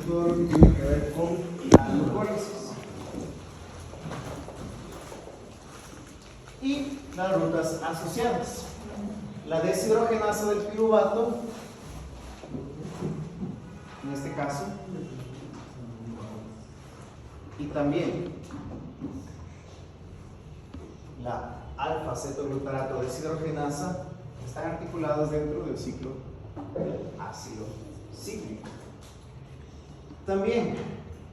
Todo lo que tiene que ver con la glucólisis y las rutas asociadas. La deshidrogenasa del piruvato, en este caso, y también la alfa-cetoglutarato deshidrogenasa están articulados dentro del ciclo del ácido cíclico. También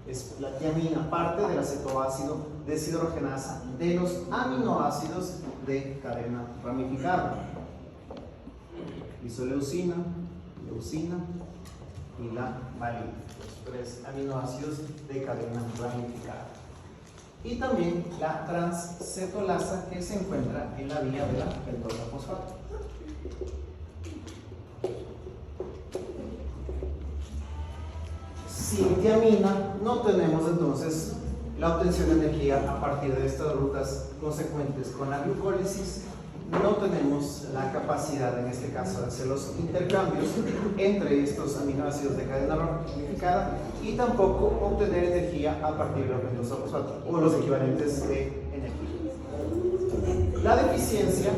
es la tiamina, parte del acetoácido deshidrogenasa de los aminoácidos de cadena ramificada. Isoleucina, leucina y la valina, los tres aminoácidos de cadena ramificada. Y también la transcetolasa que se encuentra en la vía de la pentosa fosfato. Sin tiamina no tenemos entonces la obtención de energía a partir de estas rutas consecuentes con la glucólisis. No tenemos la capacidad en este caso de hacer los intercambios entre estos aminoácidos de cadena ramificada y tampoco obtener energía a partir de la pentosa fosfato o los equivalentes de energía. La deficiencia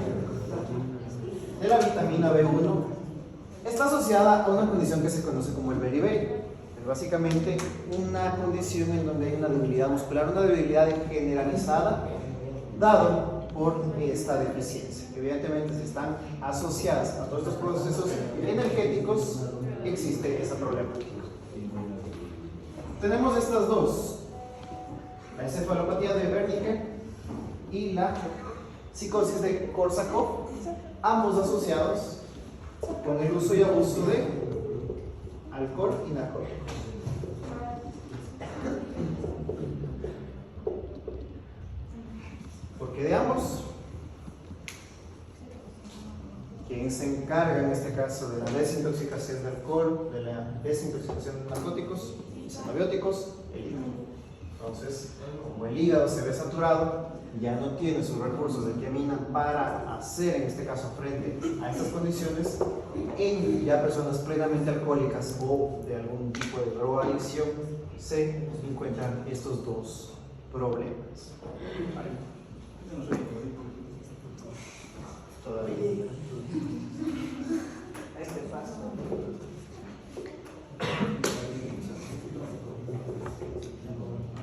de la vitamina B1 está asociada a una condición que se conoce como el beriberi. Básicamente una condición en donde hay una debilidad muscular, una debilidad generalizada dado por esta deficiencia. Evidentemente, si están asociadas a todos estos procesos energéticos, existe esa problemática. Tenemos estas dos, la encefalopatía de Wernicke y la psicosis de Korsakoff, ambos asociados con el uso y abuso de alcohol y narcóticos. Porque de ambos, quien se encarga en este caso de la desintoxicación de alcohol, de la desintoxicación de narcóticos, xenobióticos, el hígado. Entonces, como el hígado se ve saturado, ya no tiene sus recursos de tiamina para hacer, en este caso, frente a estas condiciones, en ya personas plenamente alcohólicas o de algún tipo de drogadicción, se encuentran estos dos problemas. ¿Vale? Todavía. Este paso.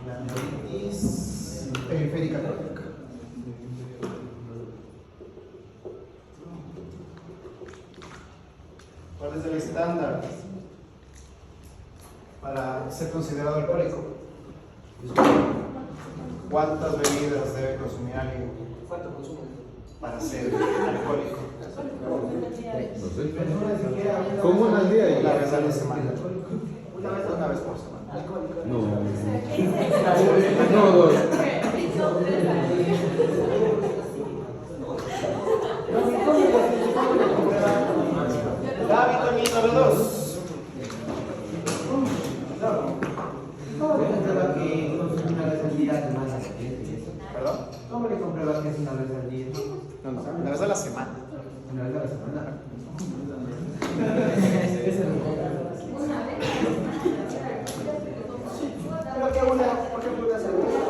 La neuritis periférica crónica. ¿Cuál es el estándar para ser considerado alcohólico? ¿Cuántas bebidas debe consumir alguien? ¿Cuánto consume para ser alcohólico? ¿Cómo una al día? Una vez a la semana. Una vez por semana. No, dos. La vitamina B2. ¿Perdón? ¿Cómo le comprueba que es una vez al día? No, una vez a la semana. Una vez a la semana. Pero que una, por ejemplo, una cerveza.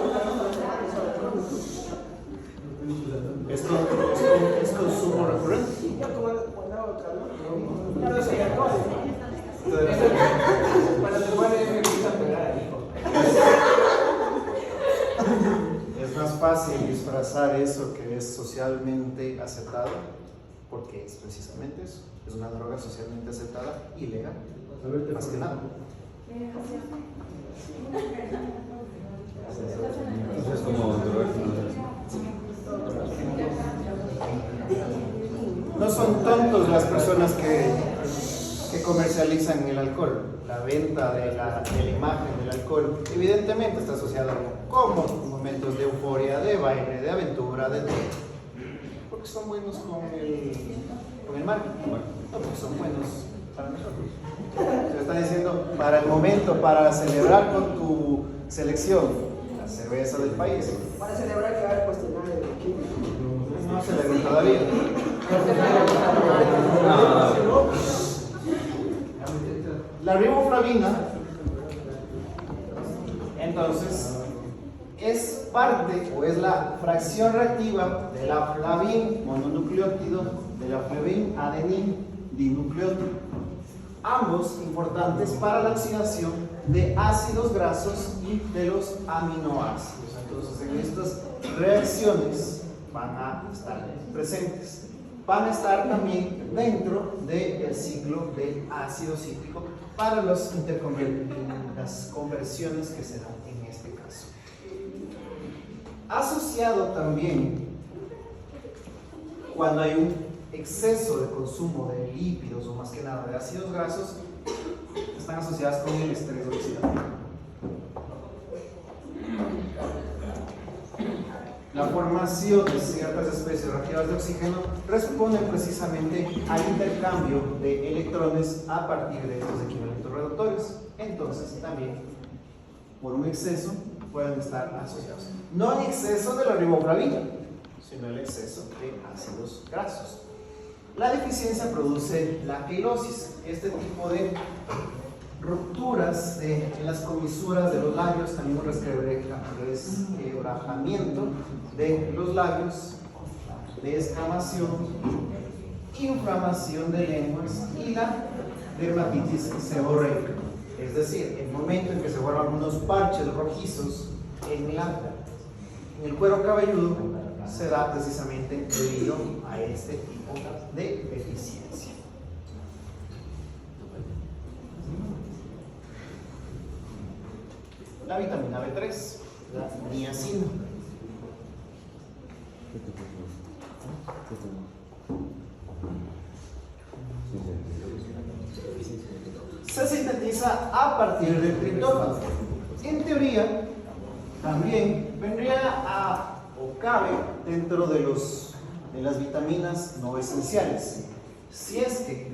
¿Es consumo recurrente? Yo como una otra, ¿no? Ya no soy alcohólico. Cuando te pones me gusta pegar al hijo. Es más fácil disfrazar eso que es socialmente aceptado, porque es precisamente eso, es una droga socialmente aceptada y legal, más que nada. Es como No son tontos las personas que comercializan el alcohol. La venta de la imagen del alcohol evidentemente está asociada como momentos de euforia, de baile, de aventura, de todo. Porque son buenos con el marketing, no porque son buenos para nosotros. Se está diciendo para el momento, para celebrar con tu selección la cerveza del país. Para celebrar que va a haber cuestionario de química. No celebran todavía. La riboflavina Entonces, es parte o es la fracción reactiva de la flavin mononucleótido, de la flavin adenin dinucleótido. Ambos importantes para la oxidación de ácidos grasos y de los aminoácidos. Entonces, en estas reacciones van a estar presentes. Van a estar también dentro del ciclo del ácido cítrico para las conversiones que se dan en este caso. Asociado también, cuando hay un exceso de consumo de lípidos o más que nada de ácidos grasos, están asociadas con el estrés oxidativo. La formación de ciertas especies reactivas de oxígeno responde precisamente al intercambio de electrones a partir de estos equivalentes reductores. Entonces, también, por un exceso, pueden estar asociados. No en exceso de la riboflavina, sino el exceso de ácidos grasos. La deficiencia produce la quilosis, este tipo de rupturas en las comisuras de los labios, también un resquebrajamiento de los labios, descamación, inflamación de lenguas y la dermatitis seborreica. Es decir, el momento en que se forman algunos parches rojizos en el cuero cabelludo se da precisamente debido a este tipo de deficiencia. La vitamina B3, la niacina. Se sintetiza a partir del triptófano. En teoría, también vendría o cabe dentro de las vitaminas no esenciales. Si es que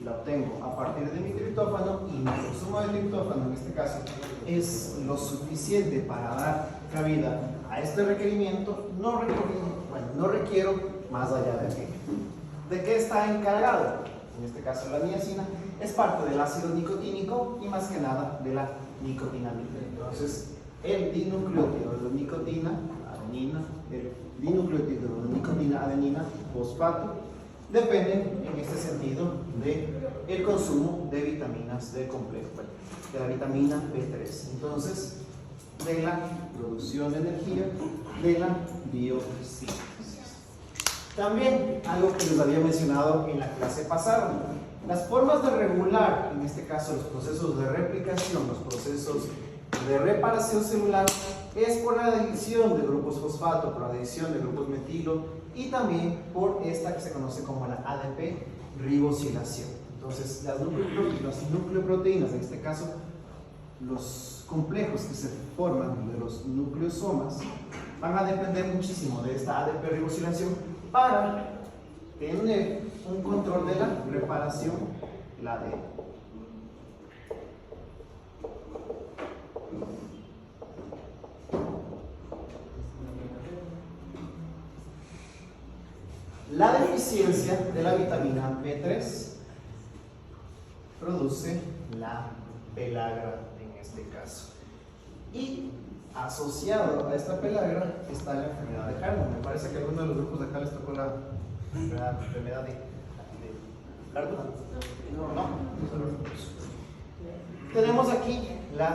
la obtengo a partir de mi triptófano y mi consumo de triptófano en este caso es lo suficiente para dar cabida a este requerimiento, no requiero más allá de qué está encargado. En este caso la niacina es parte del ácido nicotínico y más que nada de la nicotinamida. Entonces el dinucleótido de nicotina, adenina, el dinucleótido de nicotina, adenina, fosfato, dependen en este sentido del consumo de vitaminas del complejo, de la vitamina B3. Entonces, de la producción de energía, de la biosíntesis. También algo que les había mencionado en la clase pasada, las formas de regular, en este caso los procesos de replicación, los procesos de reparación celular, es por la adición de grupos fosfato, por la adición de grupos metilo y también por esta que se conoce como la ADP ribosilación. Entonces, las nucleoproteínas, en este caso, los complejos que se forman de los nucleosomas, van a depender muchísimo de esta ADP ribosilación para tener un control de la reparación del ADN. La deficiencia de la vitamina B3 produce la pelagra en este caso. Y asociado a esta pelagra está la enfermedad de Hartmann. Me parece que a alguno de los grupos de acá les tocó la enfermedad de Hartmann. No. Tenemos aquí la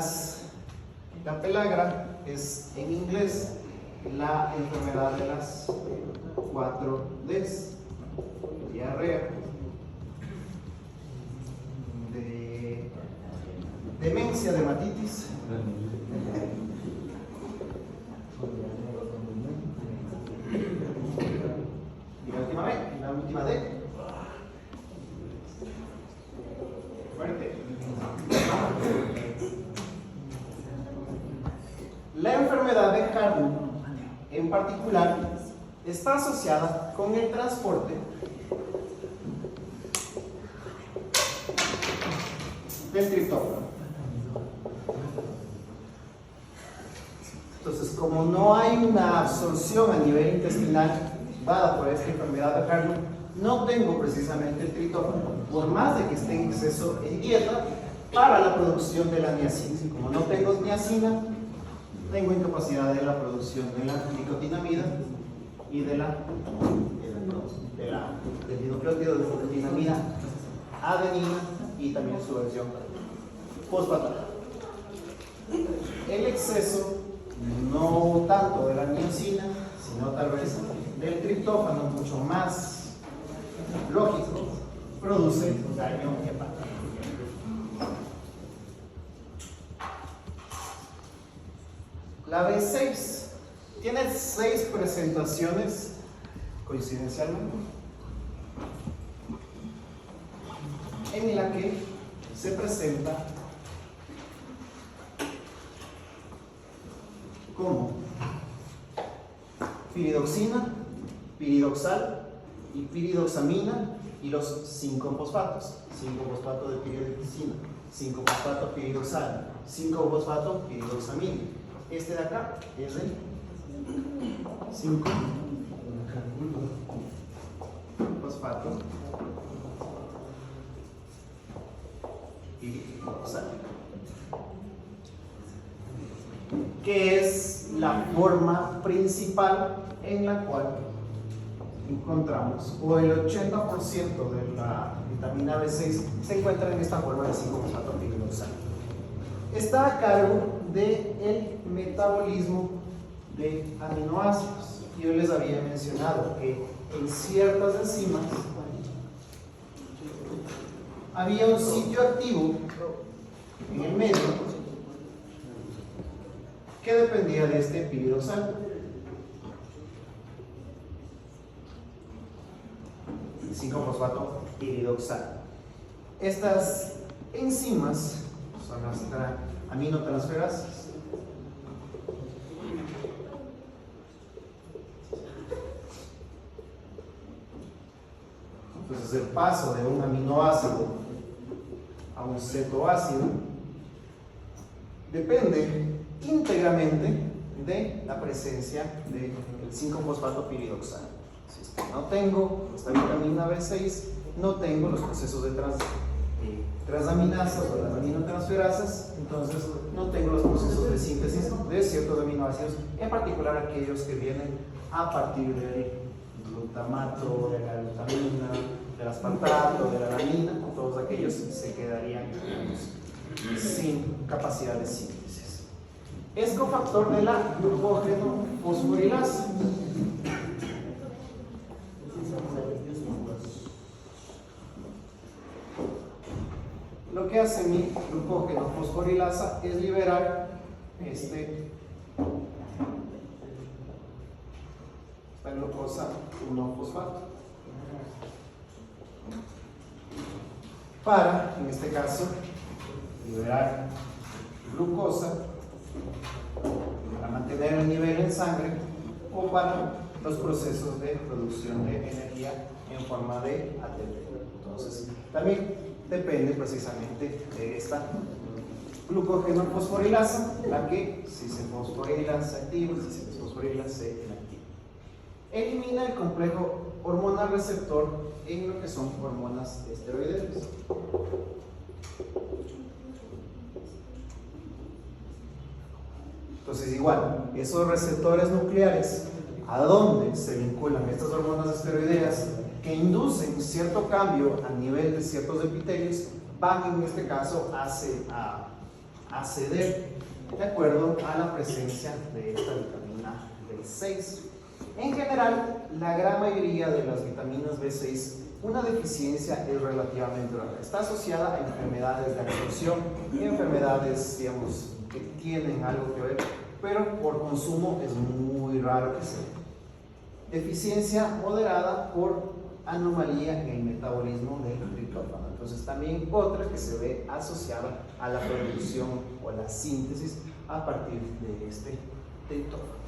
pelagra, es en inglés la enfermedad de las 4 Ds: diarrea, de demencia, dermatitis, y la última D, fuerte. La enfermedad de Hartmann en particular está asociada con el transporte del triptófano. Entonces, como no hay una absorción a nivel intestinal dada por esta enfermedad de Hartmann, no tengo precisamente el triptófano, por más de que esté en exceso en dieta, para la producción de la niacina. Como no tengo niacina, tengo incapacidad de la producción de la nicotinamida y del dinucleótido de nicotinamida adenina y también su versión fosfatada. El exceso, no tanto de la niacina, sino tal vez del triptófano, mucho más lógico, produce daño hepático. La B6 tiene 6 presentaciones coincidencialmente, en la que se presenta como piridoxina, piridoxal y piridoxamina y los 5 fosfatos. 5-fosfato de piridoxina, 5-fosfato piridoxal, 5-fosfato piridoxamina. Este de acá es el 5-fosfato piridoxal, que es la forma principal en la cual encontramos, o el 80% de la vitamina B6 se encuentra en esta forma de 5-fosfato piridoxal. Está a cargo del metabolismo de aminoácidos. Yo les había mencionado que en ciertas enzimas había un sitio activo en el medio que dependía de este piridoxal. 5-fosfato piridoxal. Estas enzimas son las aminotransferasas. Entonces el paso de un aminoácido a un cetoácido depende íntegramente de la presencia del 5-fosfato piridoxal. Si es que no tengo esta vitamina B6, no tengo los procesos de transaminasas o las aminotransferasas, entonces no tengo los procesos de síntesis de ciertos aminoácidos, en particular aquellos que vienen a partir del glutamato, de la glutamina, del aspartato, de la alanina. Todos aquellos se quedarían sin capacidad de síntesis. Es cofactor de la glucógeno fosforilasa. Lo que hace mi glucógeno fosforilasa es liberar esta glucosa 1-fosfato para, en este caso, liberar glucosa para mantener el nivel en sangre o para los procesos de producción de energía en forma de ATP. Entonces, también depende precisamente de esta glucógeno fosforilasa, la que si se fosforila se activa, si se desfosforila se inactiva. Elimina el complejo hormonal receptor en lo que son hormonas esteroideas. Entonces igual, esos receptores nucleares a donde se vinculan estas hormonas esteroideas que inducen cierto cambio a nivel de ciertos epitelios van en este caso a ceder de acuerdo a la presencia de esta vitamina B6. En general, la gran mayoría de las vitaminas B6, una deficiencia es relativamente rara. Está asociada a enfermedades de absorción y enfermedades, digamos, que tienen algo que ver, pero por consumo es muy raro que sea. Deficiencia moderada por anomalía en el metabolismo del triptófano. Entonces también otra que se ve asociada a la producción o la síntesis a partir de este triptófano.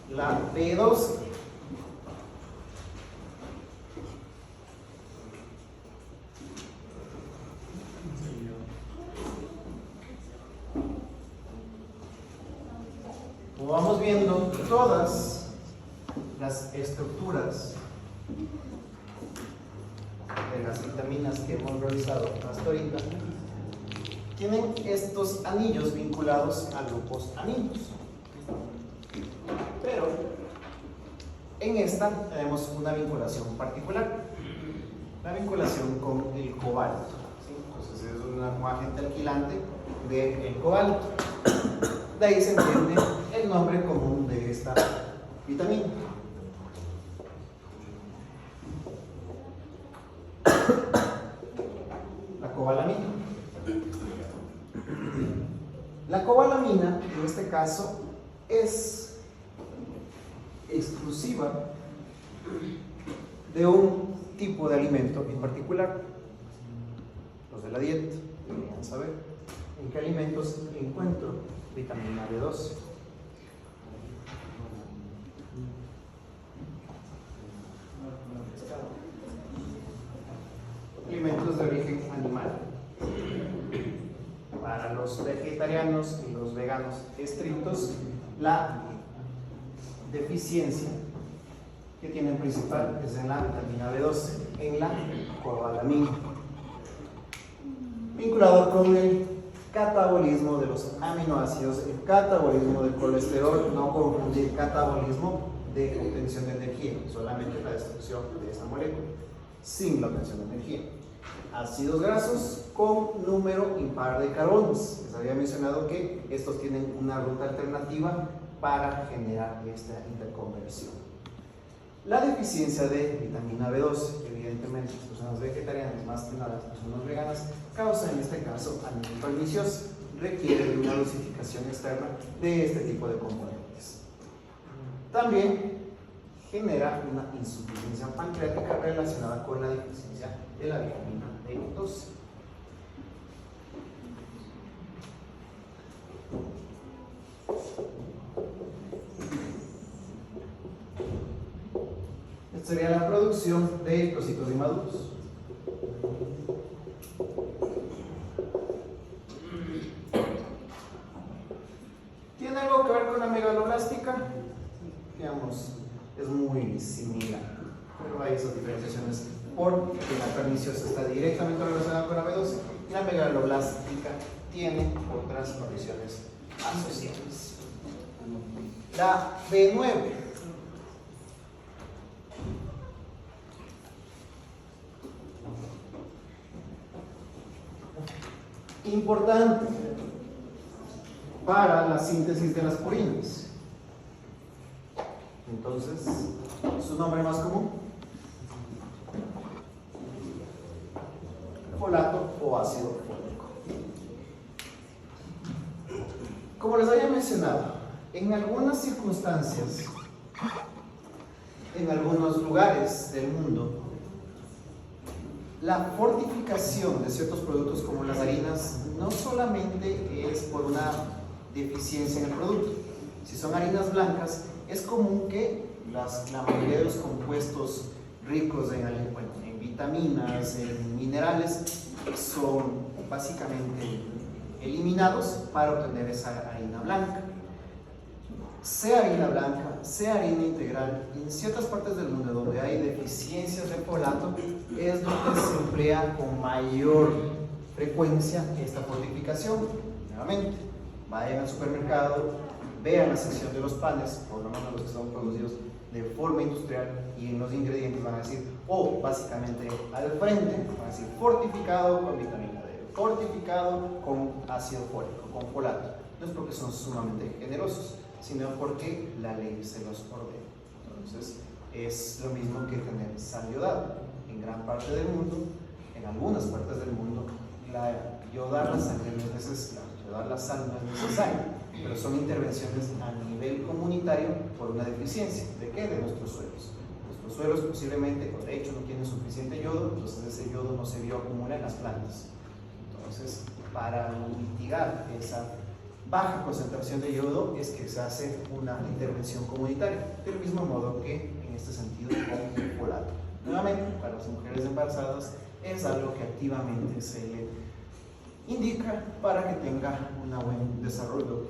La B12. Como vamos viendo, todas las estructuras de las vitaminas que hemos revisado hasta ahorita, tienen estos anillos vinculados a grupos aminos. Pero en esta tenemos una vinculación particular, la vinculación con el cobalto, ¿sí? Entonces es un agente alquilante del cobalto. De ahí se entiende el nombre común de esta vitamina. La cobalamina. La cobalamina, en este caso, es exclusiva de un tipo de alimento en particular. Los de la dieta deberían saber en qué alimentos encuentro vitamina B12. Alimentos de origen animal. Para los vegetarianos y los veganos estrictos, la deficiencia que tienen principal es en la vitamina B12, en la cobalamina, vinculado con el catabolismo de los aminoácidos, el catabolismo del colesterol, no confundir catabolismo de obtención de energía, solamente la destrucción de esa molécula, sin la obtención de energía. Ácidos grasos con número impar de carbonos. Les había mencionado que estos tienen una ruta alternativa para generar esta interconversión. La deficiencia de vitamina B12, evidentemente las personas vegetarianas, más que nada las personas veganas, causa en este caso anemia perniciosa, requiere de una dosificación externa de este tipo de componentes. También genera una insuficiencia pancreática relacionada con la deficiencia de la vitamina B12. Esta sería la producción de eritrocitos inmaduros. ¿Tiene algo que ver con la megaloblástica? Digamos, es muy similar, pero hay esas diferenciaciones porque la perniciosa está directamente relacionada con la B12 y la megaloblástica tiene otras condiciones asociadas. La B9. Importante para la síntesis de las purinas. Entonces, su nombre más común: folato o ácido fólico. Como les había mencionado, en algunas circunstancias, en algunos lugares del mundo, la fortificación de ciertos productos como las harinas no solamente es por una deficiencia en el producto. Si son harinas blancas, es común que la mayoría de los compuestos ricos en vitaminas, en minerales, son básicamente eliminados para obtener esa harina blanca. Sea harina blanca, sea harina integral, en ciertas partes del mundo donde hay deficiencias de folato, es donde se emplea con mayor frecuencia esta fortificación. Nuevamente, vayan al supermercado, vean la sección de los panes, por lo menos los que son producidos de forma industrial, y en los ingredientes van a decir, o básicamente al frente, van a decir fortificado con vitamina D, fortificado con ácido fólico, con folato. No es porque son sumamente generosos, sino porque la ley se los ordena. Entonces, es lo mismo que tener sal yodada. En gran parte del mundo, en algunas partes del mundo, yodar la sangre no es necesario, yodar la sal no es necesario, pero son intervenciones a nivel comunitario por una deficiencia. ¿De qué? De nuestros suelos. Nuestros suelos posiblemente, o de hecho, no tienen suficiente yodo, entonces ese yodo no se bioacumula en las plantas. Entonces, para mitigar esa baja concentración de yodo es que se hace una intervención comunitaria, del mismo modo que en este sentido con el folato. Nuevamente, para las mujeres embarazadas es algo que activamente se le indica para que tenga un buen desarrollo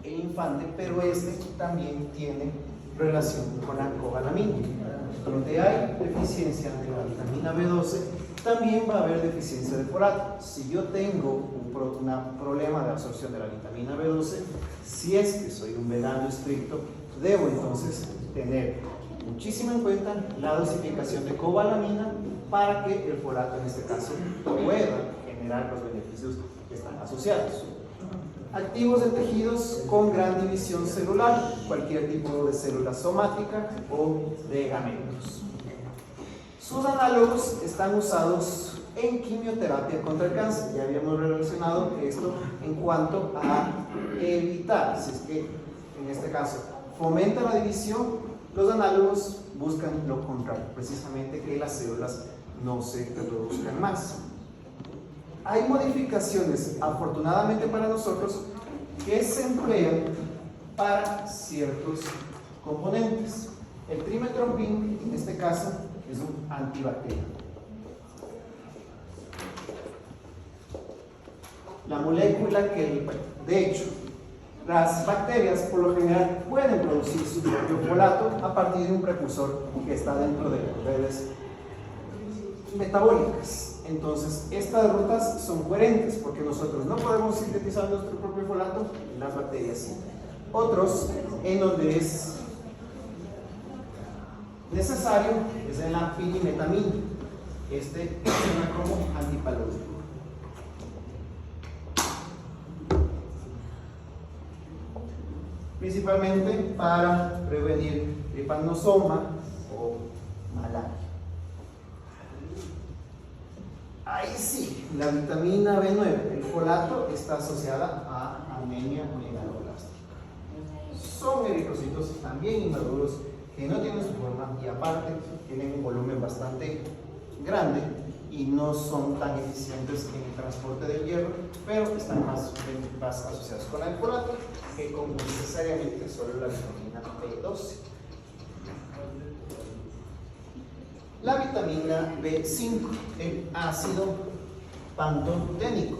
el infante, pero este también tiene relación con la cobalamina. Donde hay deficiencia de la vitamina B12, También va a haber deficiencia de folato. Si yo tengo un problema de absorción de la vitamina B12, si es que soy un vegano estricto, debo entonces tener muchísimo en cuenta la dosificación de cobalamina para que el folato en este caso pueda generar los beneficios que están asociados. Activos de tejidos con gran división celular, cualquier tipo de célula somática o de gametos. Sus análogos están usados en quimioterapia contra el cáncer. Ya habíamos relacionado esto en cuanto a evitar, si es que en este caso fomenta la división, los análogos buscan lo contrario, precisamente que las células no se reproduzcan más. Hay modificaciones, afortunadamente para nosotros, que se emplean para ciertos componentes. El trimethoprim, en este caso, es un antibacteriano. La molécula que, de hecho, las bacterias por lo general pueden producir su propio folato a partir de un precursor que está dentro de las redes metabólicas. Entonces, estas rutas son coherentes porque nosotros no podemos sintetizar nuestro propio folato, las bacterias sí. Otros, en donde es necesario, es en la pirimetamina. Este funciona como antipaludismo. Principalmente para prevenir trypanosoma o malaria. Ahí sí, la vitamina B9, el folato, está asociada a anemia megaloblástica. Son eritrocitos también inmaduros que no tienen su forma y aparte tienen un volumen bastante grande y no son tan eficientes en el transporte del hierro, pero están más asociados con el folato que con necesariamente solo la vitamina B12. La vitamina B5, el ácido pantoténico,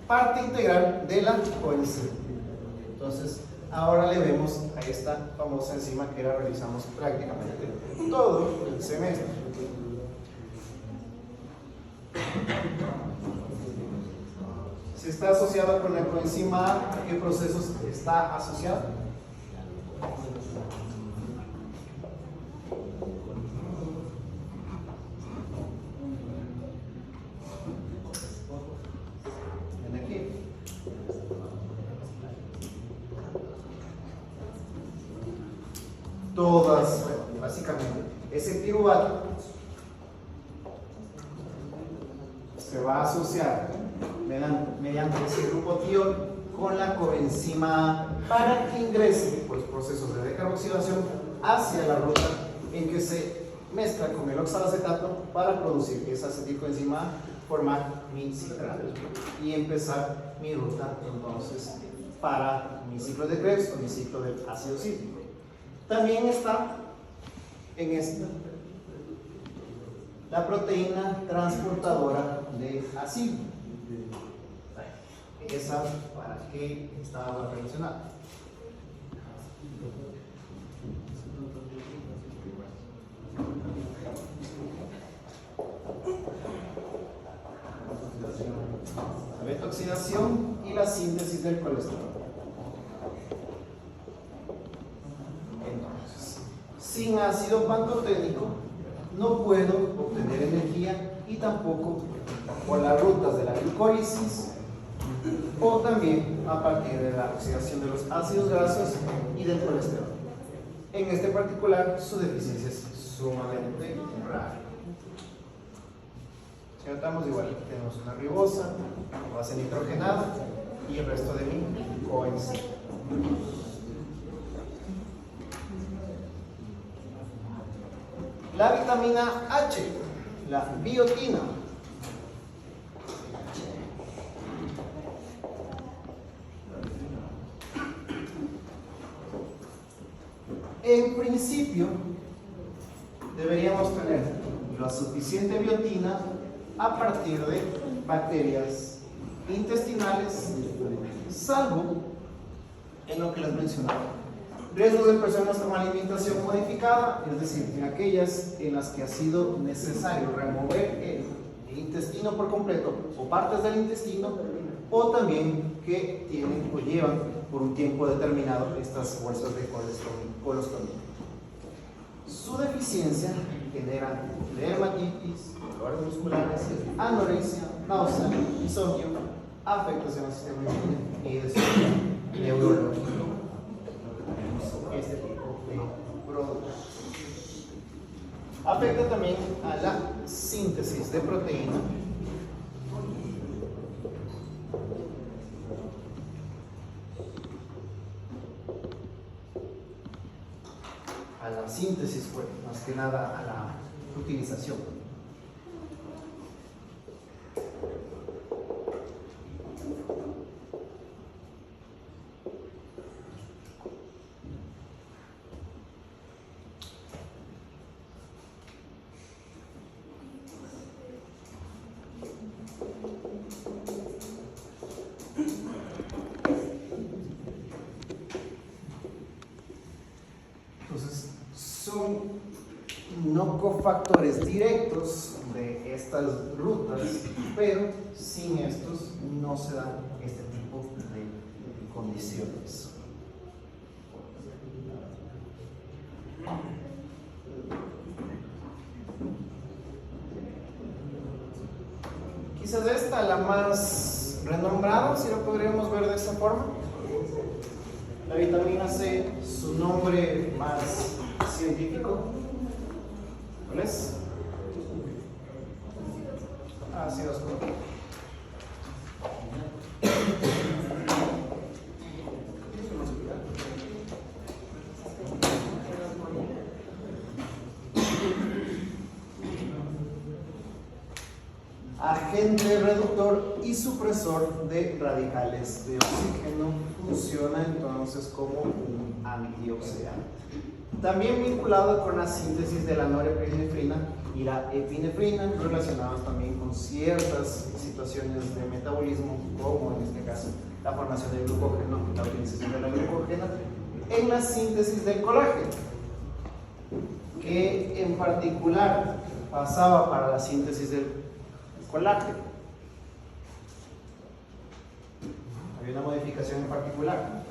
parte integral de la coenzima. Entonces, ahora le vemos a esta famosa enzima que la realizamos prácticamente todo el semestre. Si está asociada con la coenzima A, ¿a qué procesos está asociada? Todas, bueno, básicamente, ese piruvato se va a asociar mediante ese grupo tiol con la coenzima A para que ingrese por los procesos de decarboxilación hacia la ruta en que se mezcla con el oxalacetato para producir esa acetilcoenzima A, formar mi citrato y empezar mi ruta entonces para mi ciclo de Krebs o mi ciclo de ácido cítrico. También está en esta la proteína transportadora de ácido. Esa para qué estaba relacionada. La beta-oxidación y la síntesis del colesterol. Sin ácido pantoténico no puedo obtener energía y tampoco por las rutas de la glucólisis o también a partir de la oxidación de los ácidos grasos y del colesterol. En este particular, su deficiencia es sumamente rara. Si notamos igual, tenemos una ribosa, base nitrogenada y el resto de mi coenzima. La vitamina H, la biotina. En principio, deberíamos tener la suficiente biotina a partir de bacterias intestinales, salvo en lo que les mencionaba. Riesgos de personas con alimentación modificada, es decir, en aquellas en las que ha sido necesario remover intestino por completo o partes del intestino, o también que tienen o llevan por un tiempo determinado estas bolsas de colostomía. Su deficiencia genera dermatitis, dolores musculares, anorexia, náusea, insomnio, afectación al sistema inmune y desorden neurológico. Este tipo de productos. Afecta también a la síntesis de proteína, pues, más que nada a la utilización. Entonces, son no cofactores directos de estas rutas, pero sin estos no se dan este tipo de condiciones. Quizás esta la más renombrada, si lo podríamos ver de esa forma. La vitamina C, su nombre más científico, ¿cuál es? Ácido ascórbico. Agente reductor y supresor de radicales de oxígeno, funciona entonces como un antioxidante. También vinculado con la síntesis de la norepinefrina y la epinefrina, relacionados también con ciertas situaciones de metabolismo, como en este caso la formación del glucógeno, la utilización de la glucógena en la síntesis del colágeno, que en particular pasaba para la síntesis del colágeno. Había una modificación en particular.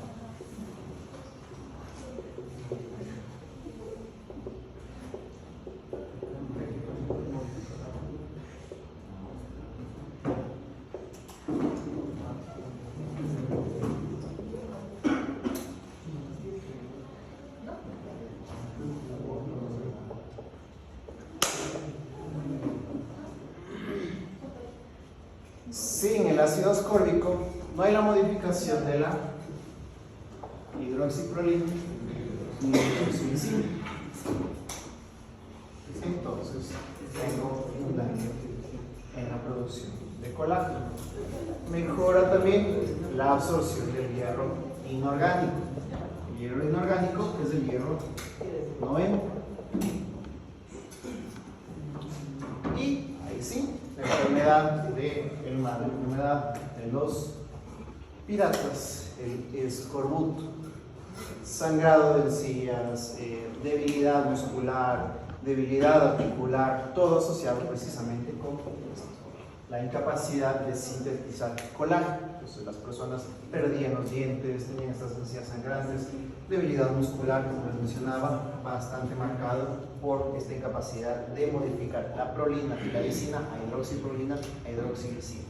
Sin el ácido ascórbico no hay la modificación de la hidroxiprolina ni hidroxilizina. Entonces tengo un daño en la producción de colágeno. Mejora también la absorción del hierro inorgánico. El hierro inorgánico es el hierro noveno. Y ahí sí, la enfermedad del mar, la enfermedad de los piratas, el escorbuto, sangrado de encías, debilidad muscular, debilidad articular, todo asociado precisamente con la incapacidad de sintetizar colágeno. Entonces las personas perdían los dientes, tenían estas encías sangrantes, debilidad muscular, como les mencionaba, bastante marcado por esta incapacidad de modificar la prolina y la lisina a hidroxiprolina a hidroxilisina.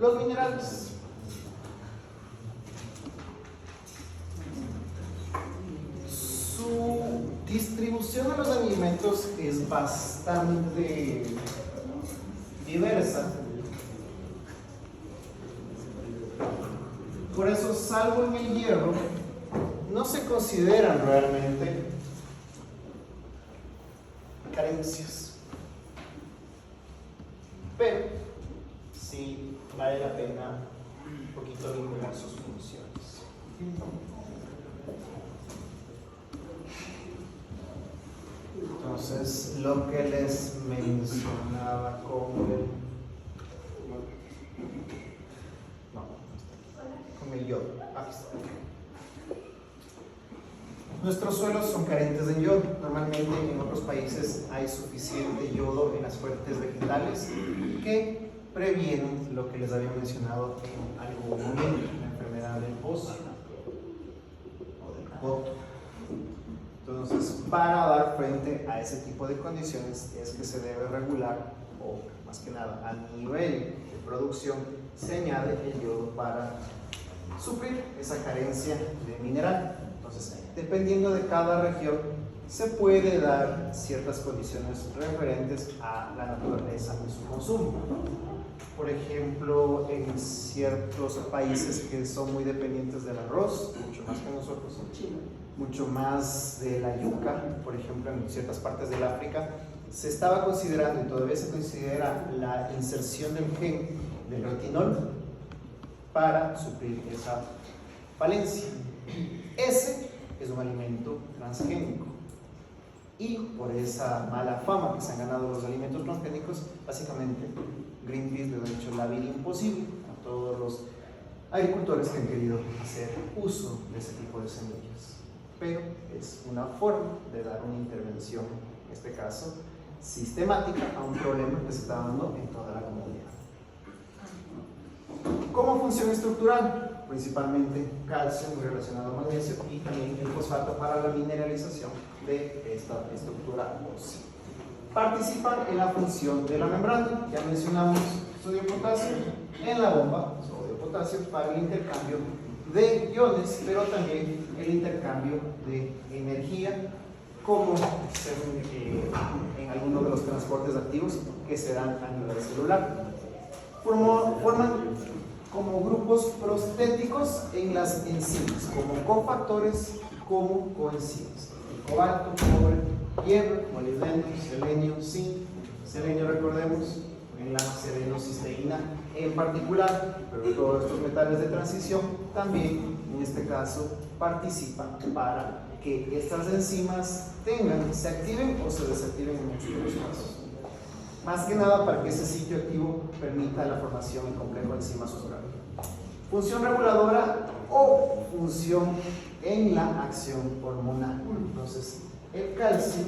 Los minerales. Su distribución de los alimentos es bastante diversa. Por eso, salvo en el hierro, no se consideran realmente carencias. Pero sí vale la pena un poquito vincular sus funciones. Entonces, lo que les mencionaba con el yodo. Aquí está. Nuestros suelos son carentes de yodo. Normalmente en otros países hay suficiente yodo en las fuentes vegetales que previenen lo que les había mencionado en algún momento, la enfermedad del pozo o del coto. Entonces, para dar frente a ese tipo de condiciones es que se debe regular, o más que nada a nivel de producción, se añade el yodo para suplir esa carencia de mineral. Entonces, dependiendo de cada región, se puede dar ciertas condiciones referentes a la naturaleza de su consumo. Por ejemplo, en ciertos países que son muy dependientes del arroz, mucho más que nosotros en Chile, mucho más de la yuca, por ejemplo, en ciertas partes del África, se estaba considerando y todavía se considera la inserción del gen del retinol para suplir esa falencia. Ese es un alimento transgénico y por esa mala fama que se han ganado los alimentos transgénicos, básicamente Greenpeace le ha hecho la vida imposible a todos los agricultores que han querido hacer uso de ese tipo de semillas. Pero es una forma de dar una intervención, en este caso sistemática, a un problema que se está dando en toda la comunidad. Como función estructural, principalmente calcio muy relacionado a magnesio y también el fosfato para la mineralización de esta estructura ósea. Participan en la función de la membrana, ya mencionamos sodio-potasio, en la bomba sodio-potasio para el intercambio de iones, pero también el intercambio de energía, como en algunos de los transportes activos que se dan a nivel celular. Forman como grupos prostéticos en las enzimas, como cofactores, como coenzimas. Cobalto, cobre, hierro, molibdeno, selenio, zinc. Selenio, recordemos, en la selenocisteína en particular, pero todos estos metales de transición también, en este caso, participan para que estas enzimas se activen o se desactiven en muchos de los casos. Más que nada para que ese sitio activo permita la formación del complejo enzima sustrato. Función reguladora o función en la acción hormonal. Entonces, el calcio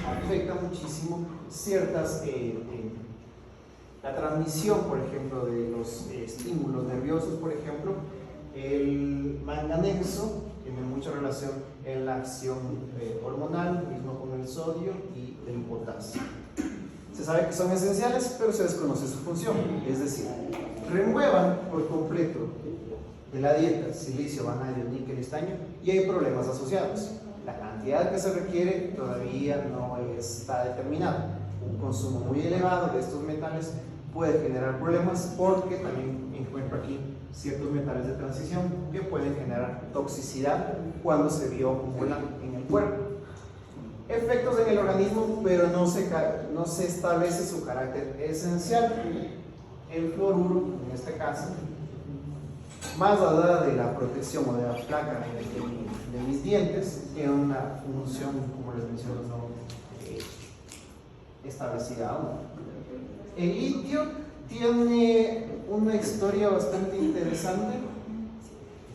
afecta muchísimo ciertas, la transmisión, por ejemplo, de los estímulos nerviosos, por ejemplo. El manganeso tiene mucha relación en la acción hormonal, mismo con el sodio y el potasio. Se sabe que son esenciales, pero se desconoce su función, es decir, remuevan por completo de la dieta silicio, vanadio, níquel y estaño y hay problemas asociados. La cantidad que se requiere todavía no está determinada. Un consumo muy elevado de estos metales puede generar problemas porque también encuentro aquí ciertos metales de transición que pueden generar toxicidad cuando se bioacumulan en el cuerpo. Efectos en el organismo, pero no se establece su carácter esencial. El fluoruro, en este caso, más allá de la protección o de la placa de mis dientes, tiene una función, como les menciono, establecida aún. El litio tiene una historia bastante interesante.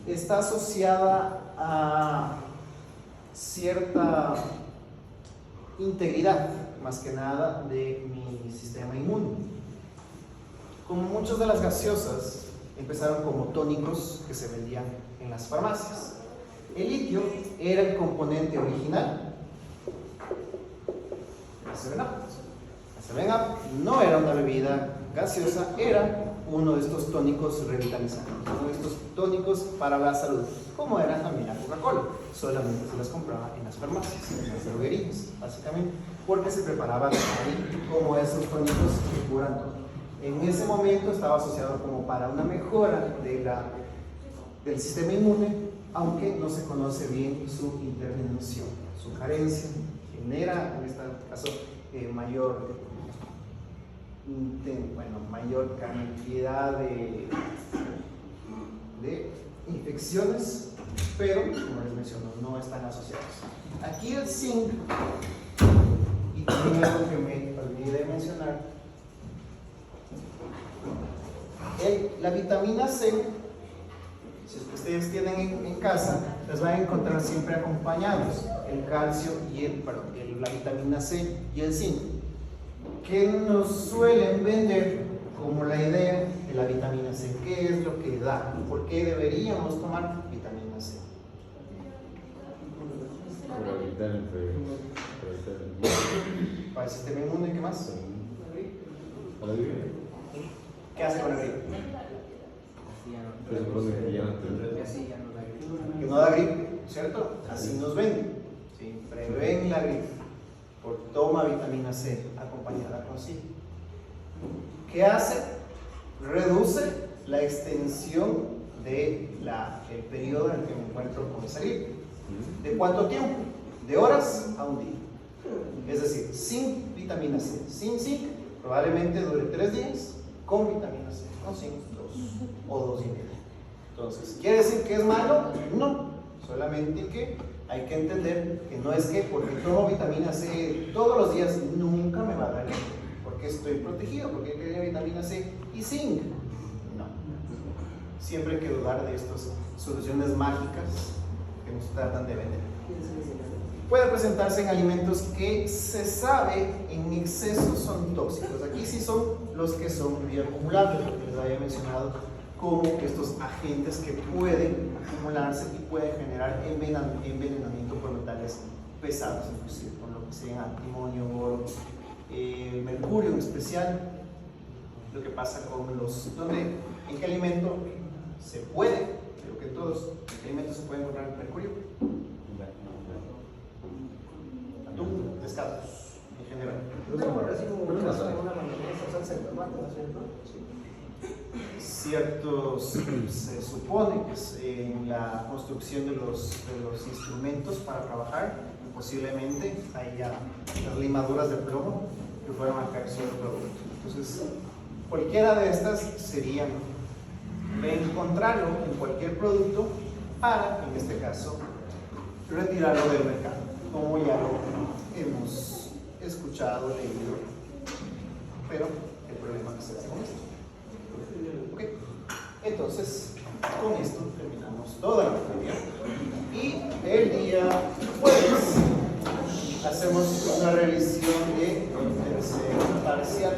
Está asociada a cierta integridad, más que nada, de mi sistema inmune. Como muchas de las gaseosas empezaron como tónicos que se vendían en las farmacias. El litio era el componente original. La 7-Up no era una bebida gaseosa, era uno de estos tónicos revitalizantes, uno de estos tónicos para la salud, como era también la Coca-Cola. Solamente se las compraba en las farmacias, en las droguerías, básicamente, porque se preparaban ahí como esos tónicos que curan todo. En ese momento estaba asociado como para una mejora del sistema inmune, aunque no se conoce bien su intervención. Su carencia genera, en este caso, mayor cantidad de infecciones, pero, como les menciono, no están asociados. Aquí el zinc, y también algo que me olvidé mencionar, la vitamina C, si ustedes tienen en casa, las van a encontrar siempre acompañados, el calcio y la vitamina C y el zinc, que nos suelen vender como la idea de la vitamina C. ¿Qué es lo que da? ¿Por qué deberíamos tomar vitamina C? Para evitar enfermedades. Para el sistema inmune, ¿qué más? Para vivir. ¿Qué hace con la gripe? Se supone que ya no te- Que no da gripe, ¿cierto? Así nos venden. ¿Sí? Prevén la gripe. Por toma vitamina C acompañada con zinc. ¿Qué hace? Reduce la extensión del periodo en el que me encuentro con esa gripe. ¿De cuánto tiempo? De horas a un día. Es decir, sin vitamina C, sin zinc, probablemente dure 3 días, con vitamina C, con zinc 2 o 2 y medio. Entonces, ¿quiere decir que es malo? No, solamente que hay que entender que no es que porque tomo vitamina C todos los días nunca me va a dar gripe, porque estoy protegido, porque tengo vitamina C y zinc. No. Siempre hay que dudar de estas soluciones mágicas que nos tratan de vender. Puede presentarse en alimentos que se sabe en exceso son tóxicos. Aquí sí son los que son bioacumulables, lo que les había mencionado, como estos agentes que pueden acumularse y pueden generar envenenamiento por metales pesados, inclusive con lo que sean antimonio, oro, mercurio en especial. Lo que pasa con ¿en qué alimento se puede? Creo que en todos los alimentos se puede encontrar mercurio. Atún, pescados, en general. Tenemos recibo una mayonesa, salsa de tomate, ¿no es cierto? Ciertos, se supone que en la construcción de los instrumentos para trabajar, posiblemente haya las limaduras de plomo que fueron a caer sobre el producto. Entonces, cualquiera de estas serían encontrarlo en cualquier producto para, en este caso, retirarlo del mercado, como ya lo hemos escuchado, leído, pero el problema que se hace con esto. ¿Ok? Entonces, con esto terminamos toda la materia y el día jueves hacemos una revisión de tercer parcial.